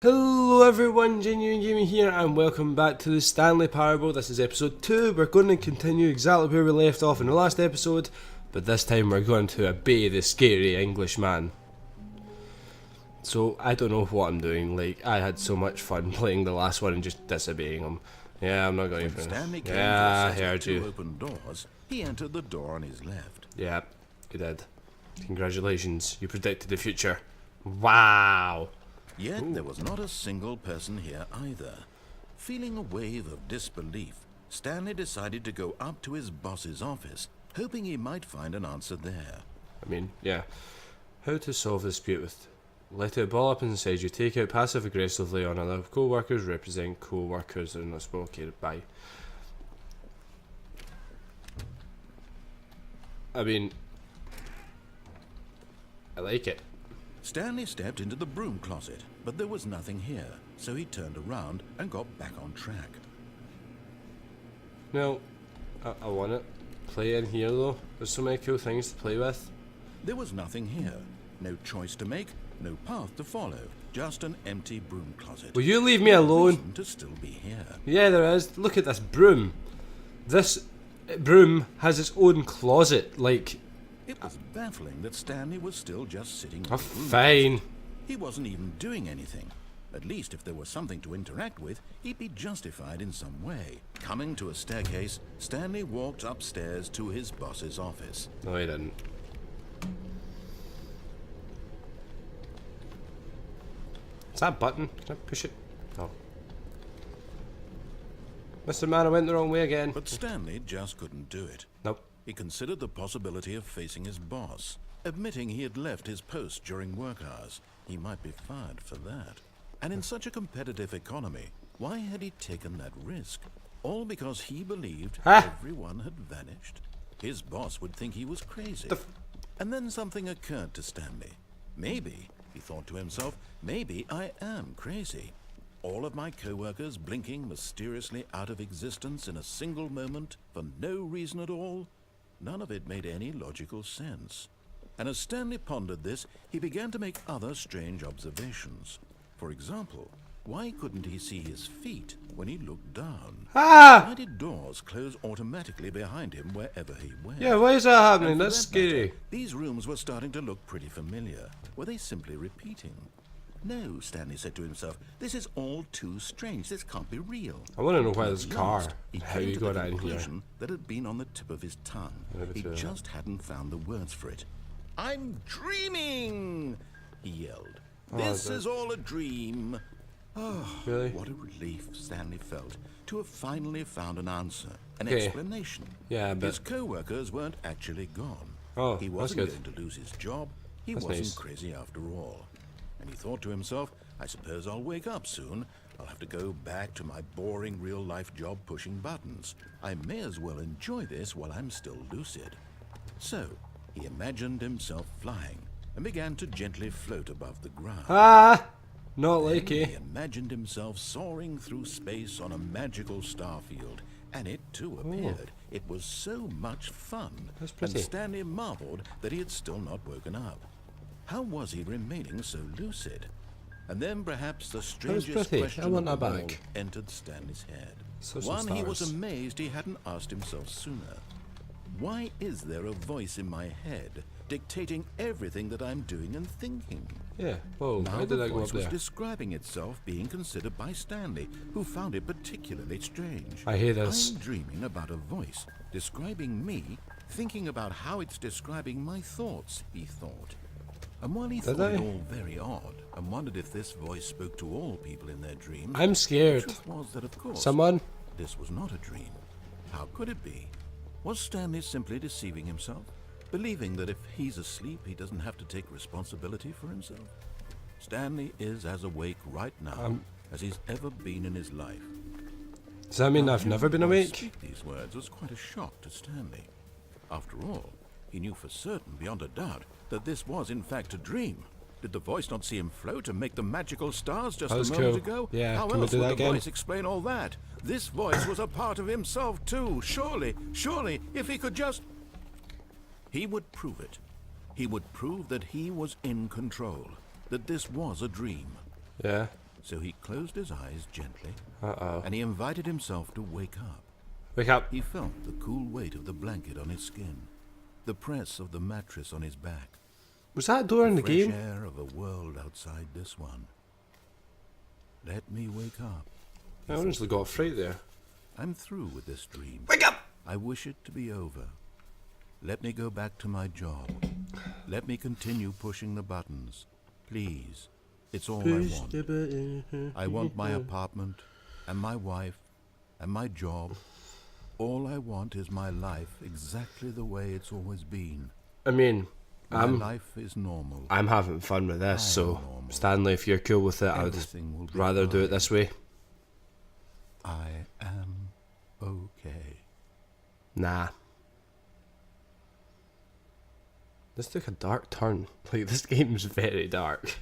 Hello everyone, Genuine Gaming here and welcome back to the Stanley Parable. This is episode 2. We're going to continue exactly where we left off in the last episode, but this time we're going to obey the scary Englishman. So I don't know what I'm doing, like I had so much fun playing the last one and just disobeying him. Yeah, I'm not going to. Stanley came Yeah, I to a set heard of two you. open doors. He entered the door on his left. Yeah, you did. Congratulations, you predicted the future. Wow. Yet there was not a single person here either. Feeling a wave of disbelief, Stanley decided to go up to his boss's office, hoping he might find an answer there. I mean, yeah. How to solve a dispute with... Let it ball up inside you. Take out passive aggressively on other co-workers. Represent co-workers and not okay, bye. I mean... I like it. Stanley stepped into the broom closet, but there was nothing here, so he turned around and got back on track. No, I want it. Play in here though. There's so many cool things to play with. There was nothing here. No choice to make, no path to follow, just an empty broom closet. Will you leave me No alone? reason to still be here. Yeah, there is. Look at this broom. This broom has its own closet. Like, It was baffling that Stanley was still just sitting in oh, the broom fine. closet. He wasn't even doing anything. At least if there was something to interact with, he'd be justified in some way. Coming to a staircase, Stanley walked upstairs to his boss's office. No, he didn't. Is that a button? Can I push it? No. Mr. Man, I went the wrong way again. But Stanley just couldn't do it. Nope. He considered the possibility of facing his boss, admitting he had left his post during work hours. He might be fired for that. And in such a competitive economy, why had he taken that risk? All because he believed everyone had vanished? His boss would think he was crazy. And then something occurred to Stanley. Maybe, he thought to himself, maybe I am crazy. All of my co-workers blinking mysteriously out of existence in a single moment for no reason at all? None of it made any logical sense. And as Stanley pondered this, he began to make other strange observations. For example, why couldn't he see his feet when he looked down? Why did doors close automatically behind him wherever he went? Yeah, why is that happening? And for That's that scary. matter, these rooms were starting to look pretty familiar. Were they simply repeating? No, Stanley said to himself, this is all too strange. This can't be real. I want to know why there's a At car. last, he How came you to got the that in here. conclusion that had been on the tip of his tongue. He just hadn't found the words for it. I'm dreaming! He yelled. This is all a dream. Oh, Really? what a relief Stanley felt to have finally found an answer, an Okay. explanation. Yeah, but... His co-workers weren't actually gone. Oh, He that's wasn't good. going to lose his job. He That's wasn't nice. crazy after all. And he thought to himself, I suppose I'll wake up soon. I'll have to go back to my boring real-life job pushing buttons. I may as well enjoy this while I'm still lucid. So, he imagined himself flying and began to gently float above the ground. Not like He it. imagined himself soaring through space on a magical starfield, and it too appeared. It was so much fun, That's and pretty. Stanley marveled that he had still not woken up. How was he remaining so lucid? And then perhaps the strangest pretty. I question want of that all back. entered Stanley's head. So some One he was stars. amazed he hadn't asked himself sooner. Why is there a voice in my head dictating everything that I'm doing and thinking? Yeah. Whoa, Now why did the that go up voice was there? describing itself being considered by Stanley, who found it particularly strange. I hear this. I'm dreaming about a voice describing me, thinking about how it's describing my thoughts, he thought. And while he Did thought it I? all very odd, and wondered if this voice spoke to all people in their dreams, I'm the scared. truth was that, of course, Someone? this was not a dream. How could it be? Was Stanley simply deceiving himself? Believing that if he's asleep, he doesn't have to take responsibility for himself? Stanley is as awake right now as he's ever been in his life. Does that mean Now, I've never been hearing the voice awake? speak these words was quite a shock to Stanley. After all, he knew for certain, beyond a doubt, that this was in fact a dream. Did the voice not see him float and make the magical stars just That a was moment cool. ago? Yeah, How can we else do would that the again? voice explain all that? This voice was a part of himself too. Surely, if he could just... He would prove it. He would prove that he was in control, that this was a dream. Yeah. So he closed his eyes gently, Uh-oh. and he invited himself to wake up. Wake up. He felt the cool weight of the blanket on his skin, the press of the mattress on his back, Was that a door in the fresh game? air of a world outside this one. Let me wake up. I honestly got a fright there. I'm through with this dream. Wake up! I wish it to be over. Let me go back to my job. Let me continue pushing the buttons. Please. It's all I want. I want my apartment, and my wife, and my job. All I want is my life exactly the way it's always been. I mean, My life is normal. I'm having fun with this, so normal. Stanley, if you're cool with it, I would Everything will be rather do it fine. this way. I am okay. Nah. This took a dark turn. Like, this game's very dark.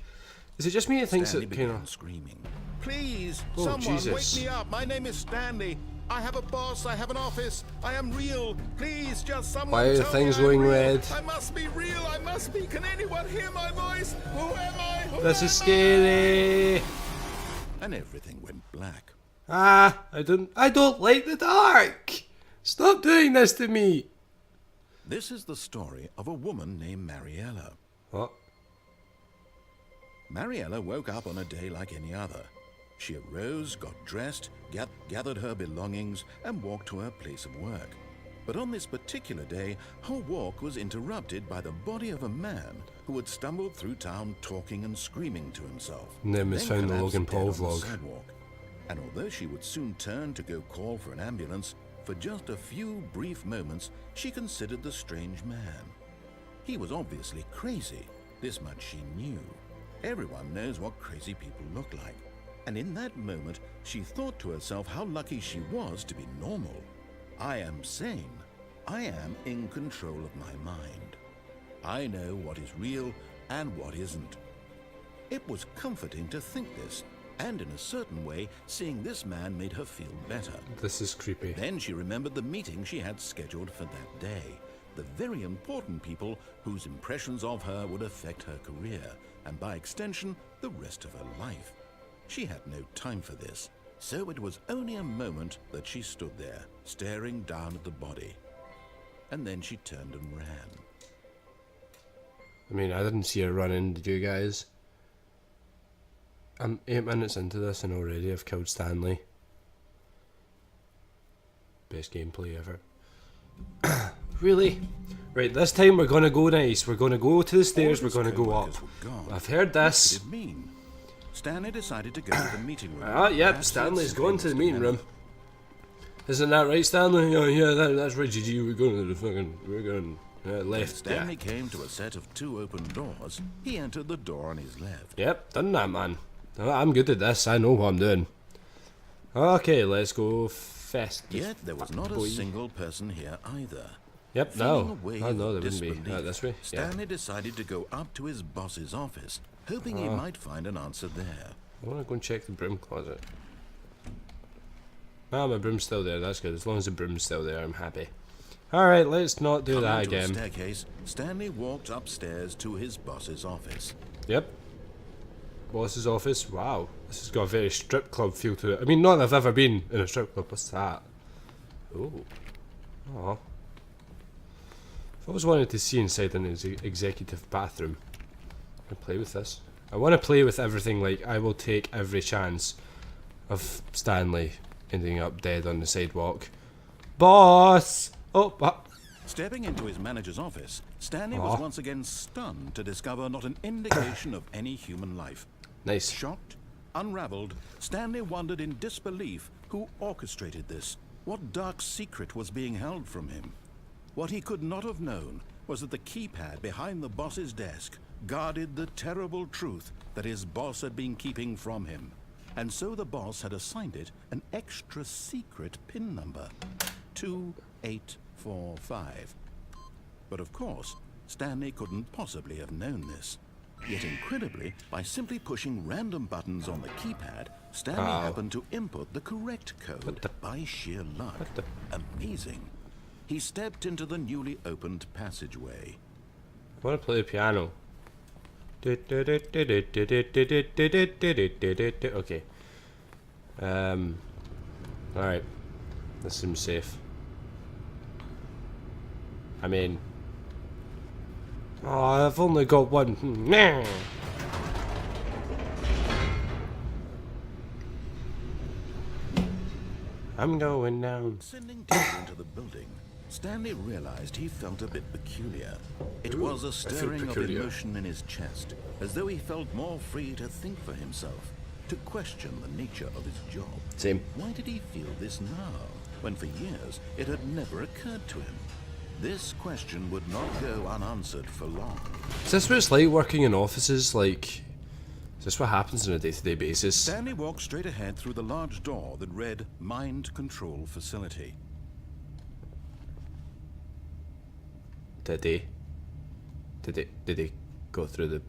Is it just me that thinks Stanley it kind began of... screaming. Please, Oh, someone Jesus. wake me up. My name is Stanley. I have a boss. I have an office. I am real. Please, just someone Why are tell things me I'm going real. red? I must be real. I must be. Can anyone hear my voice? Who am I? Who This am is scary! And everything went black. Ah, I don't like the dark! Stop doing this to me! This is the story of a woman named Mariella. What? Mariella woke up on a day like any other. She arose, got dressed, gathered her belongings, and walked to her place of work. But on this particular day, her walk was interrupted by the body of a man who had stumbled through town talking and screaming to himself. Name is then found the collapsed Logan dead Paul on the vlog. sidewalk. And although she would soon turn to go call for an ambulance, for just a few brief moments, she considered the strange man. He was obviously crazy. This much she knew. Everyone knows what crazy people look like. And in that moment, she thought to herself how lucky she was to be normal. I am sane. I am in control of my mind. I know what is real and what isn't. It was comforting to think this, and in a certain way, seeing this man made her feel better. This is creepy. Then she remembered the meeting she had scheduled for that day. The very important people whose impressions of her would affect her career, and by extension, the rest of her life. She had no time for this, so it was only a moment that she stood there, staring down at the body. And then she turned and ran. I mean, I didn't see her run in, did you guys? I'm 8 minutes into this and already I've killed Stanley. Best gameplay ever. Really? Right, this time we're gonna go nice. We're gonna go to the stairs, we're gonna go up. I've heard What this. did it mean? Stanley decided to go to the meeting room. Ah, yep, Perhaps Stanley's simply going to the Mr. meeting room. Isn't that right, Stanley? Oh, yeah, that's right, GG. We're going to the fucking. We're going left. Stanley came to a set of 2 open doors. He entered the door on his left. Yep, done that, man. I'm good at this. I know what I'm doing. Okay, let's go fest. Yet there was not a single person here either. Yep, Feeling no. a wave Oh, no, of there wouldn't be. disbelief, This way? Yeah. Stanley decided to go up to his boss's office, hoping he might find an answer there. I want to go and check the broom closet. Ah, my broom's still there. That's good. As long as the broom's still there, I'm happy. Alright, let's not do that Coming to a again. staircase, Stanley walked upstairs to his boss's office. Yep. Boss's office. Wow. This has got a very strip club feel to it. I mean, not that I've ever been in a strip club. What's that? Ooh. Aw. I've always wanted to see inside an executive bathroom. Can I play with this? I want to play with everything. Like, I will take every chance of Stanley ending up dead on the sidewalk. Boss! Oh, Stepping into his manager's office, Stanley was once again stunned to discover not an indication of any human life. nice. Shocked, unraveled, Stanley wondered in disbelief who orchestrated this. What dark secret was being held from him? What he could not have known was that the keypad behind the boss's desk guarded the terrible truth that his boss had been keeping from him. And so the boss had assigned it an extra secret PIN number, 2845. But of course, Stanley couldn't possibly have known this. Yet incredibly, by simply pushing random buttons on the keypad, Stanley happened to input the correct code by sheer luck. Amazing. He stepped into the newly opened passageway. I want to play the piano. Okay. Alright. This seems safe. I mean... Oh, I've only got one. Nah. I'm going down. Descending deeper into the building, Stanley realized he felt a bit peculiar. It was a stirring of emotion in his chest, as though he felt more free to think for himself, to question the nature of his job. Same. Why did he feel this now, when for years it had never occurred to him? This question would not go unanswered for long. Is this what it's like working in offices? Like, is this what happens on a day-to-day basis? Stanley walked straight ahead through the large door that read Mind Control Facility. Did he go through the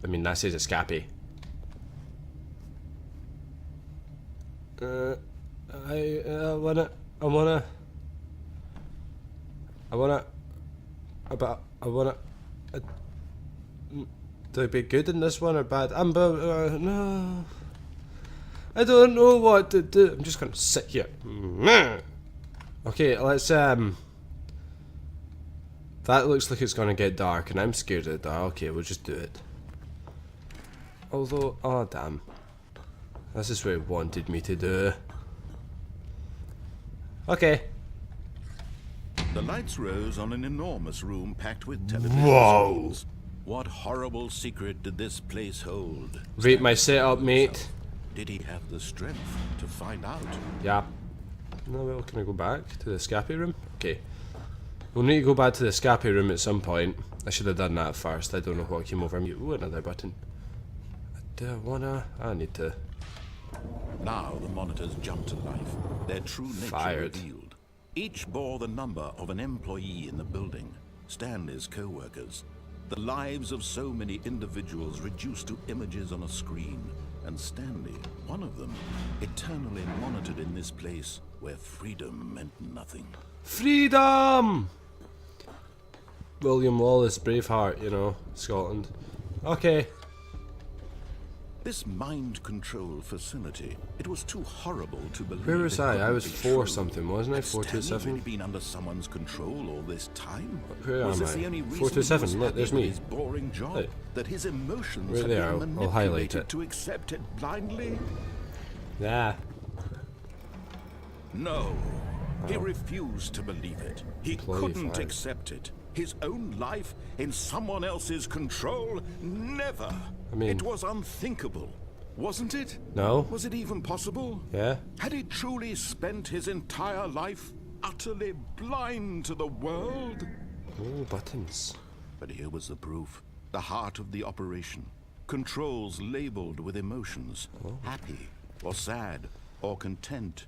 I mean, that says escape. I wanna. Do I be good in this one or bad? No. I don't know what to do. I'm just gonna sit here. Okay, let's That looks like it's gonna get dark, and I'm scared of the dark. Okay, we'll just do it. Although, oh damn, this is what it wanted me to do. Okay. The lights rose on an enormous room packed with television screens. What horrible secret did this place hold? Rate my setup, mate. Did he have the strength to find out? Yeah. No, well, can I go back to the escape room? Okay. We'll need to go back to the escape room at some point. I should have done that first. I don't know what came over me. Ooh, another button. Do I wanna? I need to. Now the monitors jumped to life, their true nature revealed. Each bore the number of an employee in the building, Stanley's co-workers. The lives of so many individuals reduced to images on a screen, and Stanley, one of them, eternally monitored in this place where freedom meant nothing. Freedom! William Wallace, Braveheart, you know, Scotland. Okay. This mind control facility, it was too horrible to believe. Where was I? I was 4 something, wasn't I? 427? Had Stanley really been under someone's control all this time? Where was am this I? the only reason 427, he was look, there's happy me. with his boring job? Look. That his emotions Right had there, been I'll highlight manipulated it. to accept it blindly? Yeah. No. He refused to believe it. He couldn't accept it. His own life in someone else's control? Never. I mean, it was unthinkable. Wasn't it? No. Was it even possible? Yeah. Had he truly spent his entire life utterly blind to the world? Oh, buttons. But here was the proof. The heart of the operation. Controls labeled with emotions. Happy, or sad, or content.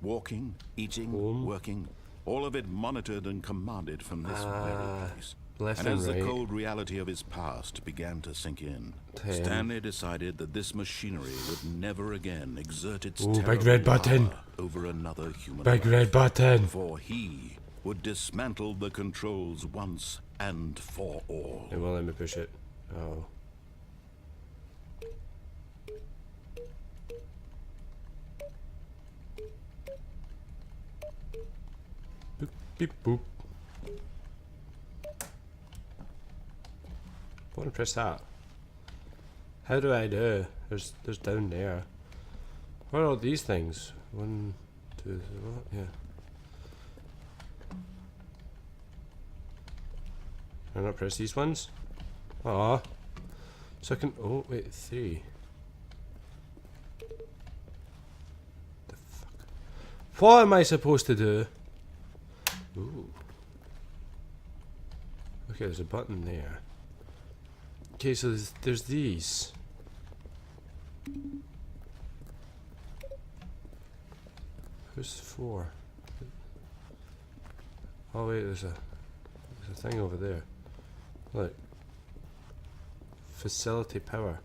Walking, eating, working. All of it monitored and commanded from this very place. And as the cold reality of his past began to sink in, Stanley decided that this machinery would never again exert its big red button over another human big life. Red button. For he would dismantle the controls once and for all. It won't let me push it. Oh. Boop, beep, boop. I want to press that. How do I do? There's down there. What are all these things? 1, 2, what? Yeah. Can I not press these ones? Aw. So I can. Oh, wait, 3. The fuck? What am I supposed to do? Ooh. Okay, there's a button there. Okay, so there's these. Who's 4? Oh wait, there's a thing over there. Look. Facility power.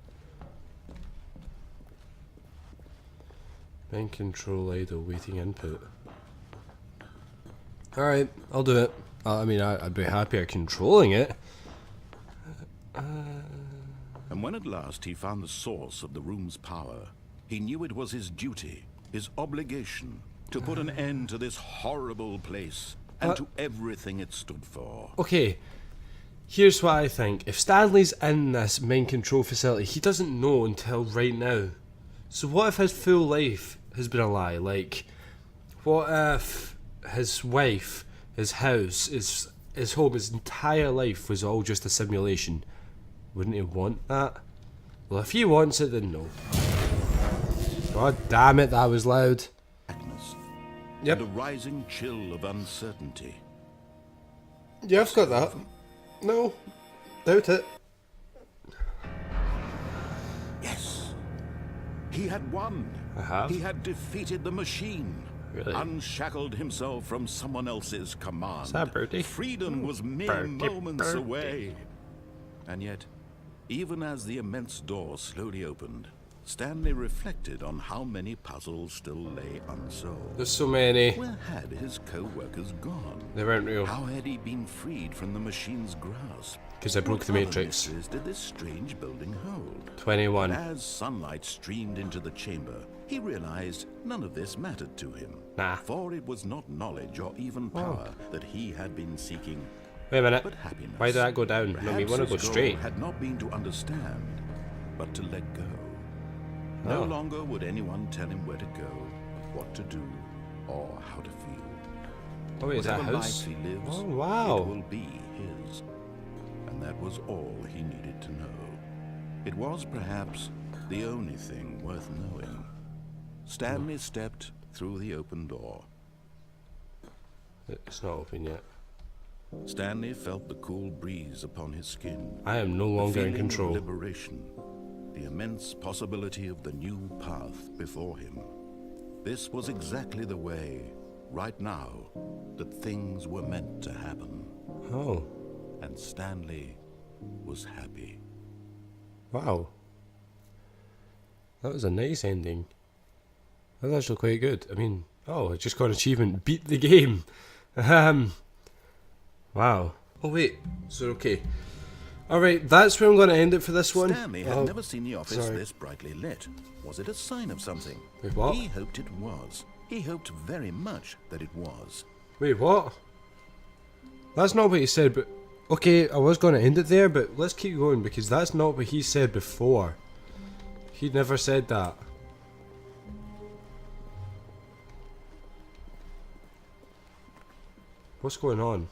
Main control idle waiting input. Alright, I'll do it. I mean, I'd be happier controlling it. when at last he found the source of the room's power, he knew it was his duty, his obligation, to put an end to this horrible place and to everything it stood for. Okay, here's what I think. If Stanley's in this mind control facility, he doesn't know until right now. So what if his full life has been a lie? Like, what if his wife, his house, his home, his entire life was all just a simulation? Wouldn't he want that? Well, if he wants it, then no. God damn it, that was loud. Darkness. Yep. And a rising chill of uncertainty. Yeah, I've got that. No, doubt it. Yes. He had won. I have? He had defeated the machine. Really? Unshackled himself from someone else's command. Is that Birdie? Freedom was mere Birdie, moments Birdie. away. And yet, even as the immense door slowly opened, Stanley reflected on how many puzzles still lay unsolved. There's so many. Where had his co-workers gone? They weren't real. How had he been freed from the machine's grasp? Because I broke What the other Matrix. mysteries did this strange building hold? 21. As sunlight streamed into the chamber, he realized none of this mattered to him. Nah. For it was not knowledge or even power that he had been seeking, Wait a minute. but happiness. Why did that go down? No, we Perhaps want to his go goal straight. had not been to understand, but to let go. Oh. No longer would anyone tell him where to go, what to do, or how to feel. Oh wait, is that a Whatever house? life he lives, Oh wow. it will be his. And that was all he needed to know. It was perhaps the only thing worth knowing. Stanley stepped through the open door. It's not open yet. Stanley felt the cool breeze upon his skin. I am no The longer in feeling of control. liberation, the immense possibility of the new path before him. This was exactly the way, right now, that things were meant to happen. Oh, And Stanley was happy. wow. That was a nice ending. That was actually quite good. I mean, oh, I just got an achievement. Beat the game. Wow. Oh wait, so okay. Alright, that's where I'm going to end it for this one. Stanley had never seen the office sorry. this brightly lit. Was it a sign of something? Wait, what? He hoped it was. He hoped very much that it was. Wait, what? That's not what he said, but... Okay, I was going to end it there, but let's keep going, because that's not what he said before. He never said that. What's going on?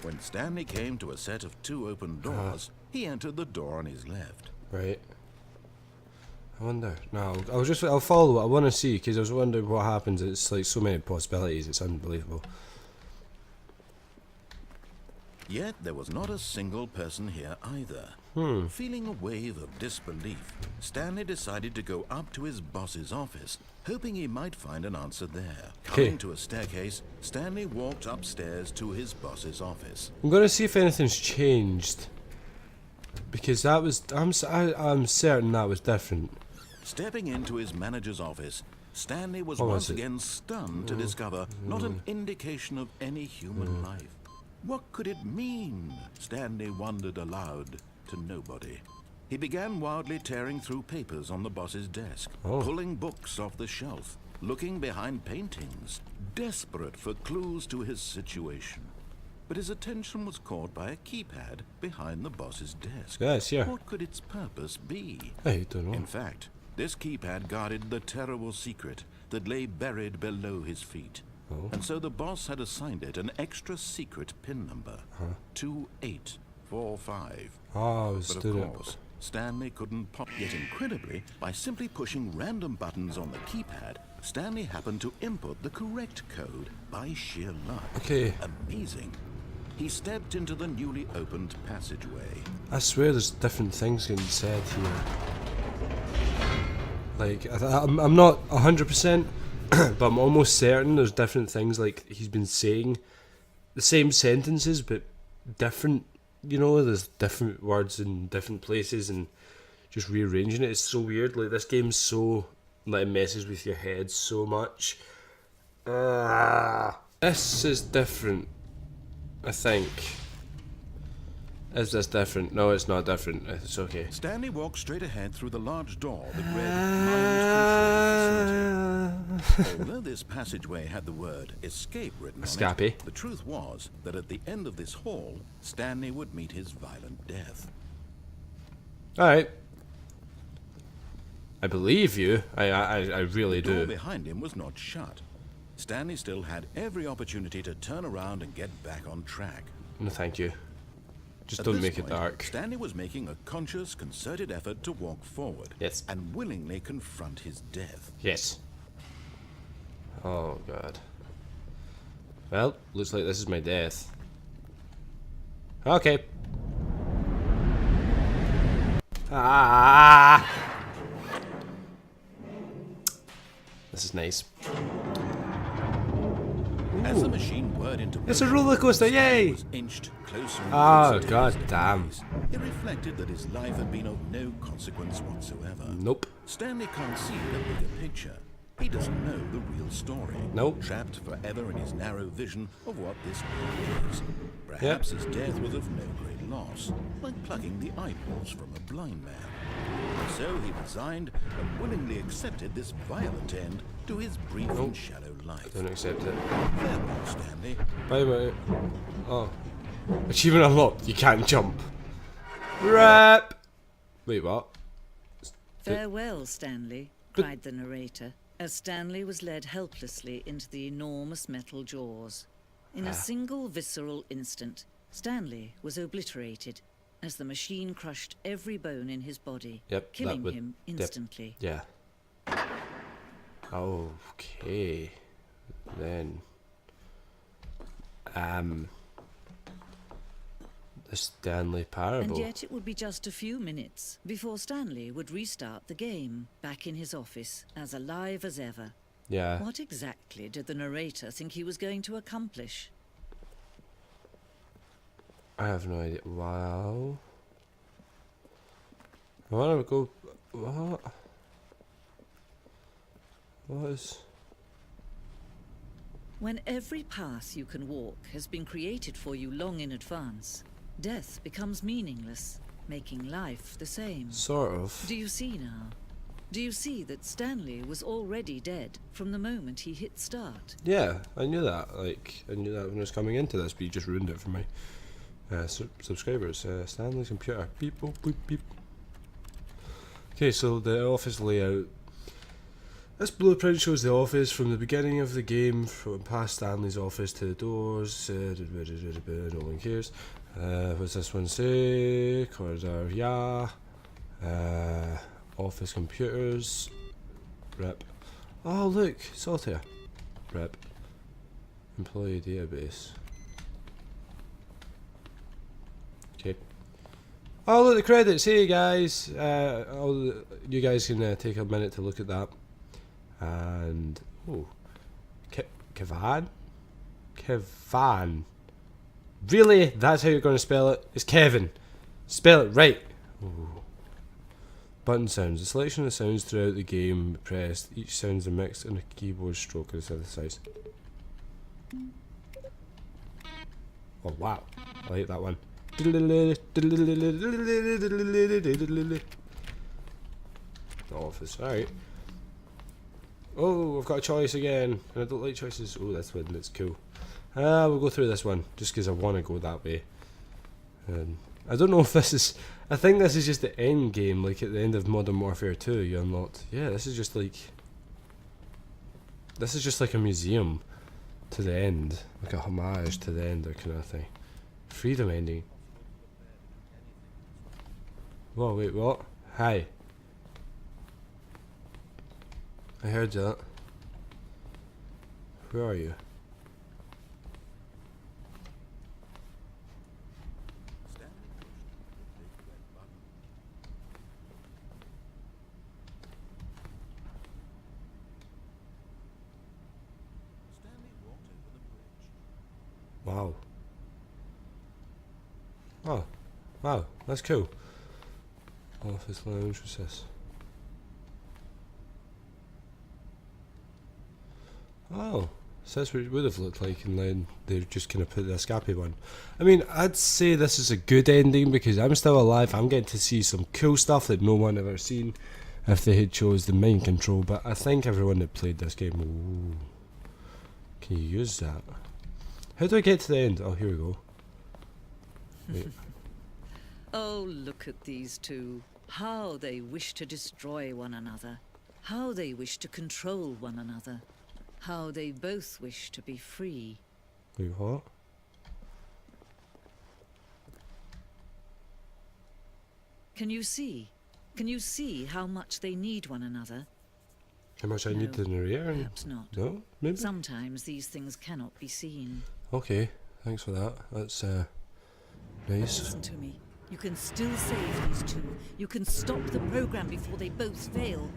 When Stanley came to a set of two open doors, he entered the door on his left. Right. I wonder. No, I'll follow it. I want to see, because I was wondering what happens. It's like so many possibilities. It's unbelievable. Yet there was not a single person here either. Feeling a wave of disbelief, Stanley decided to go up to his boss's office, hoping he might find an answer there. Coming to a staircase, Stanley walked upstairs to his boss's office. I'm going to see if anything's changed. Because that was... I'm certain that was different. Stepping into his manager's office, Stanley was What was once it? again stunned to discover not an indication of any human life. What could it mean? Stanley wondered aloud to nobody. He began wildly tearing through papers on the boss's desk, pulling books off the shelf, looking behind paintings, desperate for clues to his situation. But his attention was caught by a keypad behind the boss's desk. Yes, yeah. What could its purpose be? I don't know. In fact, this keypad guarded the terrible secret that lay buried below his feet. And so the boss had assigned it an extra secret PIN number, 2845. Oh, I was But doing of it. course, Stanley couldn't pop. Yet incredibly, by simply pushing random buttons on the keypad, Stanley happened to input the correct code by sheer luck. Okay. Amazing. He stepped into the newly opened passageway. I swear there's different things getting said here. Like, I'm not 100%, but I'm almost certain there's different things, like, he's been saying the same sentences, but different, you know, there's different words in different places, and just rearranging it is so weird. Like, this game's so, like, it messes with your head so much. This is different, I think. Is this different? No, it's not different. It's okay. Stanley walked straight ahead through the large door that read Mind Control Facility. Although this passageway had the word escape written on Escape. it, the truth was that at the end of this hall, Stanley would meet his violent death. Alright. I believe you. I really The door do. behind him was not shut. Stanley still had every opportunity to turn around and get back on track. No, thank you. Just At don't this make it point, dark. Stanley was making a conscious, concerted effort to walk forward. Yes. And willingly confront his death. Yes. Oh, God. Well, looks like this is my death. Okay. Ah! This is nice. As the machine whirred into It's a motion, roller coaster, Stanley yay! was inched closer and Oh, closer to God his damn. demise. It reflected that his life had been of no consequence whatsoever. Nope. Stanley can't see the bigger picture. He doesn't know the real story. Nope. Trapped forever in his narrow vision of what this world is. Perhaps his death was of no great loss, like plucking the eyeballs from a blind man. So he resigned and willingly accepted this violent end to his brief and shallow life. Don't accept it. Farewell, Stanley. By the way. Oh. Achievement unlocked. You can't jump. Rap! Wait, what? Farewell, Stanley, cried the narrator, as Stanley was led helplessly into the enormous metal jaws. In a single visceral instant, Stanley was obliterated, as the machine crushed every bone in his body, Yep, killing that would- him yep. instantly. Yeah. Okay. Then. The Stanley Parable. And yet it would be just a few minutes before Stanley would restart the game, back in his office, as alive as ever. Yeah. What exactly did the narrator think he was going to accomplish? I have no idea. Wow. I want to go. What? What is. When every path you can walk has been created for you long in advance, death becomes meaningless, making life the same. Sort of. Do you see now? Do you see that Stanley was already dead from the moment he hit start? Yeah, I knew that. Like, I knew that when I was coming into this, but you just ruined it for my subscribers. Stanley's computer. Beep, boop, beep, beep. Okay, so the office layout. This blueprint shows the office from the beginning of the game, from past Stanley's office to the doors. No one cares. What's this one say? Corridor, yeah. Office computers. Rip. Oh, look, Solitaire. Rip. Employee database. Okay. Oh, look, the credits. Hey, guys. You guys can take a minute to look at that. And oh, Kevan? Really? That's how you're going to spell it? It's Kevin. Spell it right. Ooh. Button sounds. The selection of sounds throughout the game pressed. Each sound is a mix and a keyboard stroke of the synthesizer. Oh wow, I like that one. The office. Alright. Oh, I've got a choice again, and I don't like choices. Oh, this one, that's cool. We'll go through this one, just because I want to go that way. I don't know if this is... I think this is just the end game, like at the end of Modern Warfare 2, you unlocked... Yeah, this is just like... This is just like a museum to the end. Like a homage to the end, or kind of thing. Freedom ending. Whoa, wait, what? Hi. I heard that. Where are you? Wow. Oh. Wow, that's cool. Office lounge, what's this? Oh, So that's what it would have looked like, and then they just kind of put the escape one. I mean, I'd say this is a good ending because I'm still alive. I'm getting to see some cool stuff that no one ever seen if they had chose the mind control. But I think everyone that played this game, ooh, can you use that? How do I get to the end? Oh, here we go. Wait. Oh, look at these two. How they wish to destroy one another. How they wish to control one another. How they both wish to be free. Wait, what? Can you see? Can you see how much they need one another? How much I need the narrator? Perhaps not. No? Maybe? Sometimes these things cannot be seen. Okay, thanks for that. That's nice. Listen to me. You can still save these two. You can stop the program before they both fail.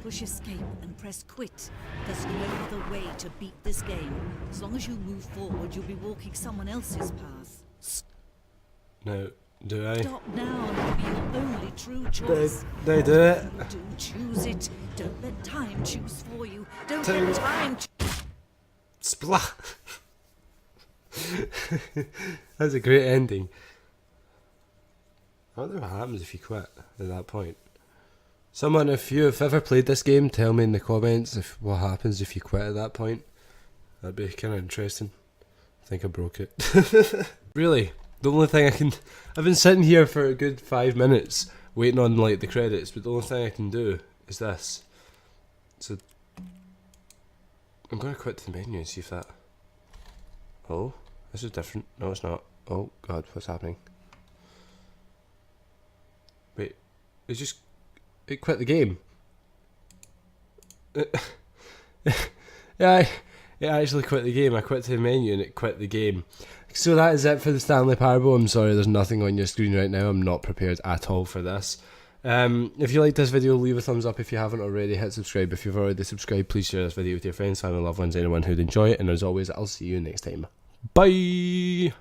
Push escape and press quit. There's no other way to beat this game. As long as you move forward, you'll be walking someone else's path. Now, do I? Stop now and it'll be your only true choice. Did I do it? Do choose it. Don't let time choose for you. Don't Time. let time Splat! That's a great ending. I wonder what happens if you quit at that point. Someone, if you've ever played this game, tell me in the comments what happens if you quit at that point. That'd be kind of interesting. I think I broke it. Really, the only thing I've been sitting here for a good 5 minutes waiting on like the credits, but the only thing I can do is this. So I'm going to quit to the menu and see if that... Oh, this is different. No, it's not. Oh god, what's happening? Wait, it quit the game. Yeah, it actually quit the game. I quit to the menu and it quit the game. So that is it for the Stanley Parable. I'm sorry there's nothing on your screen right now. I'm not prepared at all for this. If you liked this video, leave a thumbs up. If you haven't already, hit subscribe. If you've already subscribed, please share this video with your friends, family, loved ones, anyone who'd enjoy it. And as always, I'll see you next time. Bye!